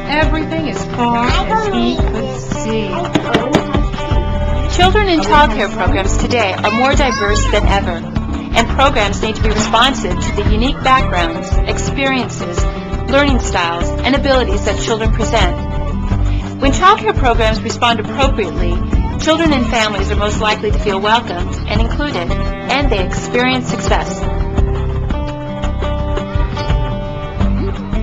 Everything as far as he could see. Children in child care programs today are more diverse than ever, and programs need to be responsive to the unique backgrounds, experiences, learning styles, and abilities that children present. When child care programs respond appropriately, children and families are most likely to feel welcomed and included, and they experience success.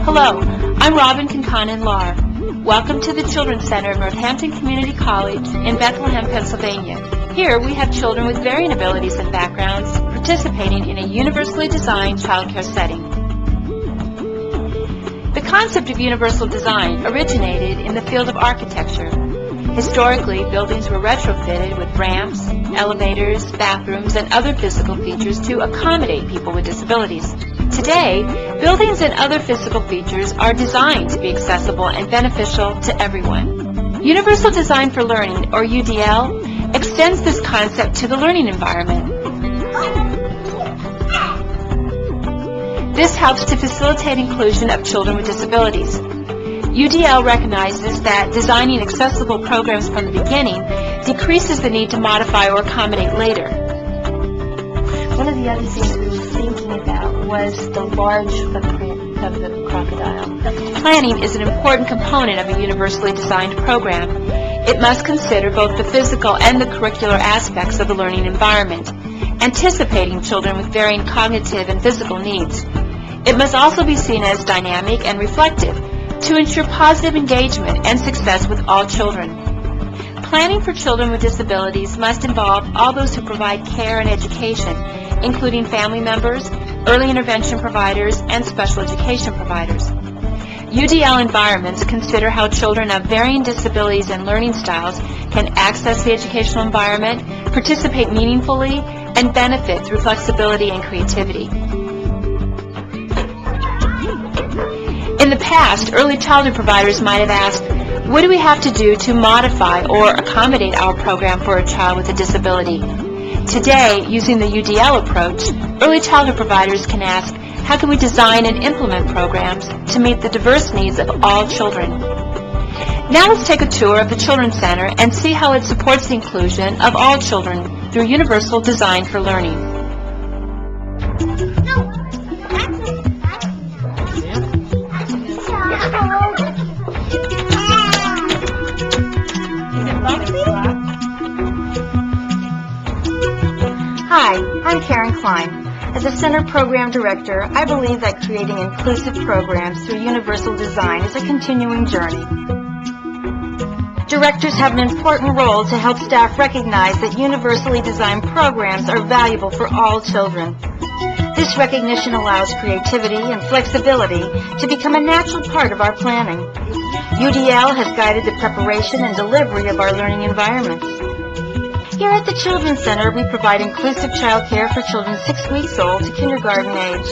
Hello, I'm Cunconan-Lahr. Welcome to the Children's Center of Northampton Community College in Bethlehem, Pennsylvania. Here we have children with varying abilities and backgrounds participating in a universally designed child care setting. The concept of universal design originated in the field of architecture. Historically, buildings were retrofitted with ramps, elevators, bathrooms, and other physical features to accommodate people with disabilities. Today, buildings and other physical features are designed to be accessible and beneficial to everyone. Universal Design for Learning, or UDL, extends this concept to the learning environment. This helps to facilitate inclusion of children with disabilities. UDL recognizes that designing accessible programs from the beginning decreases the need to modify or accommodate later. One of the other things we were thinking about was the large footprint of the crocodile. Planning is an important component of a universally designed program. It must consider both the physical and the curricular aspects of the learning environment, anticipating children with varying cognitive and physical needs. It must also be seen as dynamic and reflective to ensure positive engagement and success with all children. Planning for children with disabilities must involve all those who provide care and education, including family members, early intervention providers, and special education providers. UDL environments consider how children of varying disabilities and learning styles can access the educational environment, participate meaningfully, and benefit through flexibility and creativity. In the past, early childhood providers might have asked, what do we have to do to modify or accommodate our program for a child with a disability? Today, using the UDL approach, early childhood providers can ask, how can we design and implement programs to meet the diverse needs of all children? Now let's take a tour of the Children's Center and see how it supports the inclusion of all children through universal design for learning. Hi, I'm Karen Klein. As a Center Program Director, I believe that creating inclusive programs through universal design is a continuing journey. Directors have an important role to help staff recognize that universally designed programs are valuable for all children. This recognition allows creativity and flexibility to become a natural part of our planning. UDL has guided the preparation and delivery of our learning environments. Here at the Children's Center, we provide inclusive child care for children 6 weeks old to kindergarten age.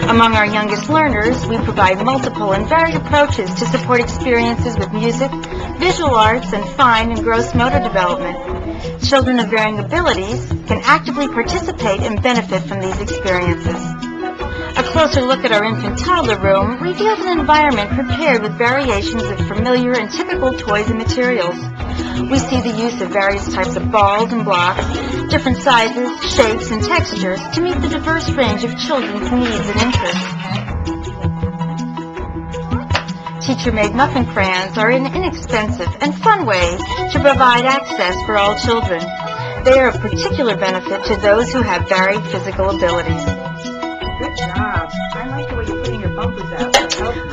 Among our youngest learners, we provide multiple and varied approaches to support experiences with music, visual arts, and fine and gross motor development. Children of varying abilities can actively participate and benefit from these experiences. A closer look at our infant-toddler room reveals an environment prepared with variations of familiar and typical toys and materials. We see the use of various types of balls and blocks, different sizes, shapes, and textures to meet the diverse range of children's needs and interests. Teacher-made muffin crayons are an inexpensive and fun way to provide access for all children. They are of particular benefit to those who have varied physical abilities. Good job. I like the way you're putting your bumpers out.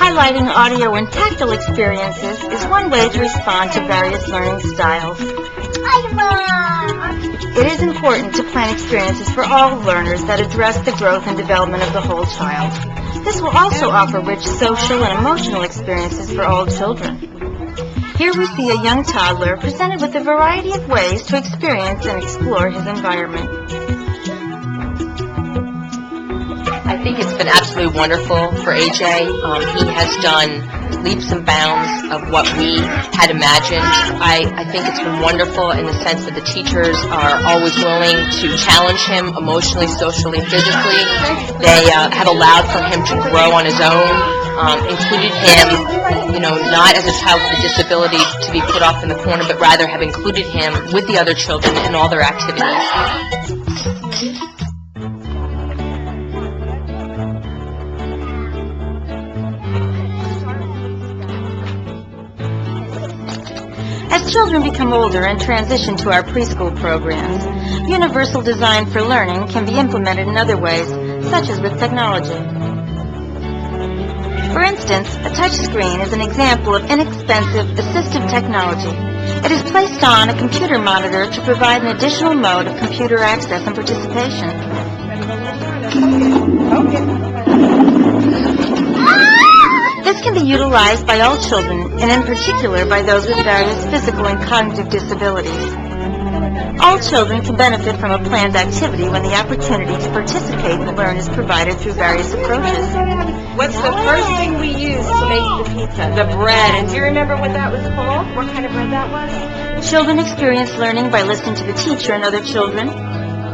Highlighting audio and tactile experiences is one way to respond to various learning styles. It is important to plan experiences for all learners that address the growth and development of the whole child. This will also offer rich social and emotional experiences for all children. Here we see a young toddler presented with a variety of ways to experience and explore his environment. I think it's been absolutely wonderful for AJ. He has done leaps and bounds of what we had imagined. I think it's been wonderful in the sense that the teachers are always willing to challenge him emotionally, socially, physically. They have allowed for him to grow on his own, included him, not as a child with a disability to be put off in the corner, but rather have included him with the other children in all their activities. As children become older and transition to our preschool programs, universal design for learning can be implemented in other ways, such as with technology. For instance, a touch screen is an example of inexpensive assistive technology. It is placed on a computer monitor to provide an additional mode of computer access and participation. This can be utilized by all children, and in particular by those with various physical and cognitive disabilities. All children can benefit from a planned activity when the opportunity to participate and learn is provided through various approaches. What's the first thing we used to make the pizza? The bread. And do you remember what that was called? What kind of bread that was? Children experience learning by listening to the teacher and other children,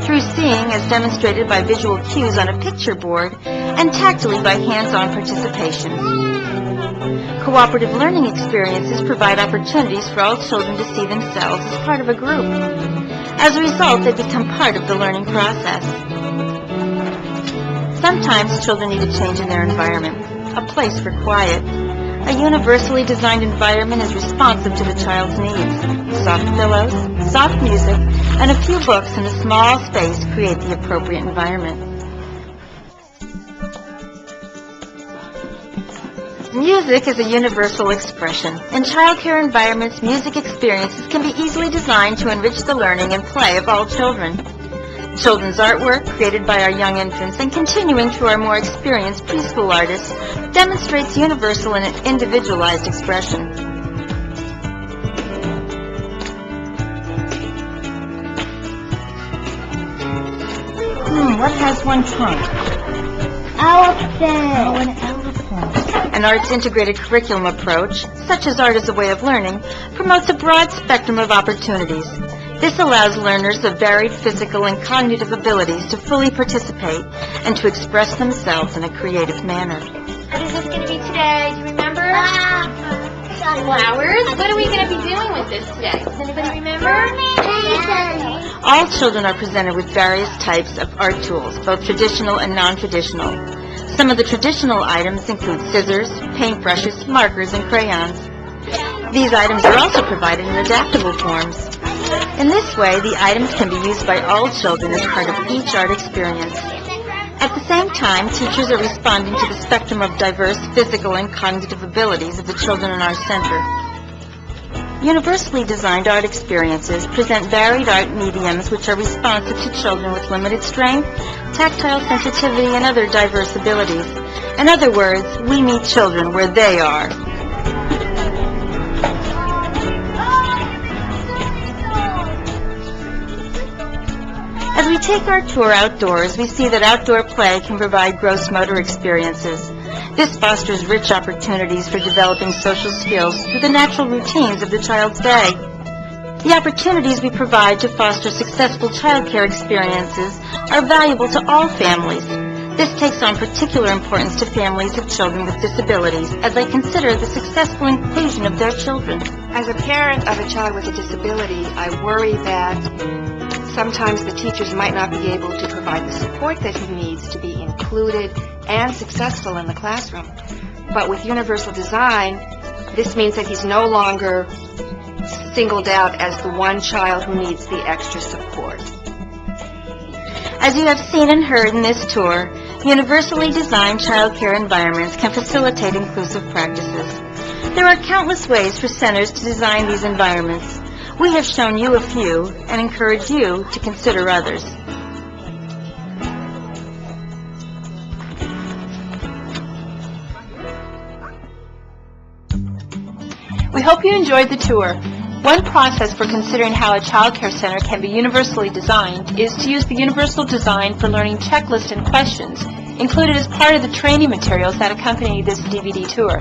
through seeing as demonstrated by visual cues on a picture board, and tactily by hands-on participation. Cooperative learning experiences provide opportunities for all children to see themselves as part of a group. As a result, they become part of the learning process. Sometimes children need a change in their environment, a place for quiet. A universally designed environment is responsive to the child's needs. Soft pillows, soft music, and a few books in a small space create the appropriate environment. Music is a universal expression. In child care environments, music experiences can be easily designed to enrich the learning and play of all children. Children's artwork, created by our young infants and continuing through our more experienced preschool artists, demonstrates universal and individualized expression. What has one trunk? Elephant. An arts-integrated curriculum approach, such as art as a way of learning, promotes a broad spectrum of opportunities. This allows learners of varied physical and cognitive abilities to fully participate and to express themselves in a creative manner. What is this going to be today? Do you remember? Flowers? What are we going to be doing with this today? Does anybody remember? All children are presented with various types of art tools, both traditional and non-traditional. Some of the traditional items include scissors, paintbrushes, markers, and crayons. These items are also provided in adaptable forms. In this way, the items can be used by all children as part of each art experience. At the same time, teachers are responding to the spectrum of diverse physical and cognitive abilities of the children in our center. Universally designed art experiences present varied art mediums which are responsive to children with limited strength, tactile sensitivity, and other diverse abilities. In other words, we meet children where they are. As we take our tour outdoors, we see that outdoor play can provide gross motor experiences. This fosters rich opportunities for developing social skills through the natural routines of the child's day. The opportunities we provide to foster successful child care experiences are valuable to all families. This takes on particular importance to families of children with disabilities as they consider the successful inclusion of their children. As a parent of a child with a disability, I worry that sometimes the teachers might not be able to provide the support that he needs to be included and successful in the classroom. But with universal design, this means that he's no longer singled out as the one child who needs the extra support. As you have seen and heard in this tour, universally designed child care environments can facilitate inclusive practices. There are countless ways for centers to design these environments. We have shown you a few and encourage you to consider others. hope you enjoyed the tour. One process for considering how a child care center can be universally designed is to use the Universal Design for Learning checklist and questions included as part of the training materials that accompany this DVD tour.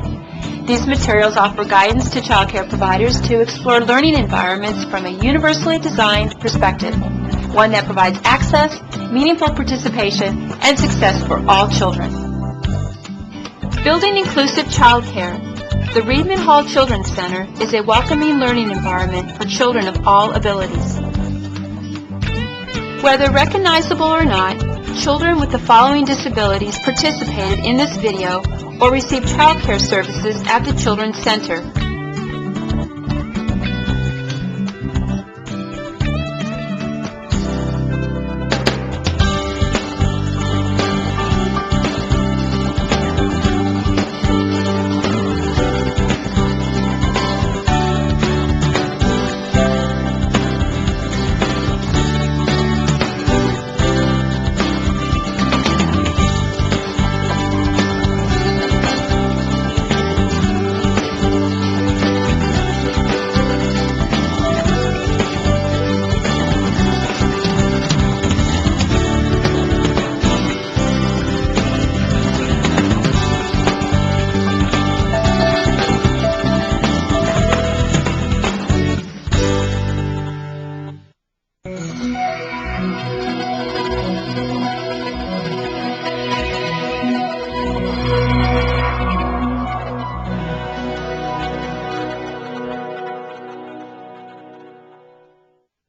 These materials offer guidance to child care providers to explore learning environments from a universally designed perspective, one that provides access, meaningful participation, and success for all children. Building inclusive child care. The Reedman Hall Children's Center is a welcoming learning environment for children of all abilities. Whether recognizable or not, children with the following disabilities participated in this video or received child care services at the Children's Center.